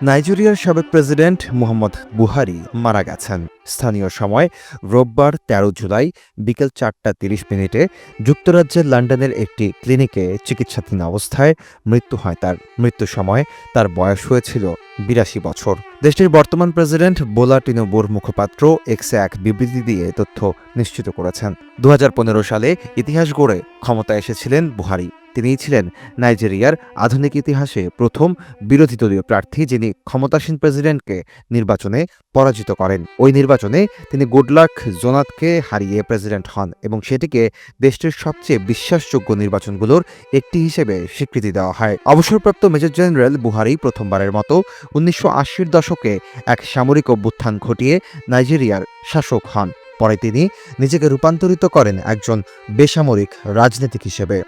নাইজেরিয়ার সাবেক প্রেসিডেন্ট মুহাম্মদ বুহারি মারা গেছেন। স্থানীয় সময় রোববার ১৩ জুলাই বিকেল ৪টা ৩০ মিনিটে যুক্তরাজ্যের লন্ডনের একটি ক্লিনিকে চিকিৎসাধীন অবস্থায় মৃত্যু হয় তার। মৃত্যুর সময় তার বয়স হয়েছিল ৮২ বছর। দেশটির বর্তমান প্রেসিডেন্ট বোলা টিনুবুর মুখপাত্র এক্সে এক বিবৃতি দিয়ে তথ্য নিশ্চিত করেছেন। ২০১৫ সালে ইতিহাস গড়ে ক্ষমতায় এসেছিলেন বুহারি। তিনিই ছিলেন নাইজেরিয়ার আধুনিক ইতিহাসে প্রথম বিরোধী দলীয় প্রার্থী যিনি ক্ষমতাসীন প্রেসিডেন্টকে নির্বাচনে পরাজিত করেন। ওই নির্বাচনে তিনি গুডলাক জোনাথকে হারিয়ে প্রেসিডেন্ট হন এবং সেটিকে দেশটির সবচেয়ে বিশ্বাসযোগ্য নির্বাচনগুলোর একটি হিসেবে স্বীকৃতি দেওয়া হয়। অবসরপ্রাপ্ত মেজর জেনারেল বুহারি প্রথমবারের মতো ১৯৮০-র দশকে এক সামরিক অভ্যুত্থান ঘটিয়ে নাইজেরিয়ার শাসক হন। পরে তিনি নিজেকে রূপান্তরিত করেন একজন বেসামরিক রাজনীতিক হিসেবে।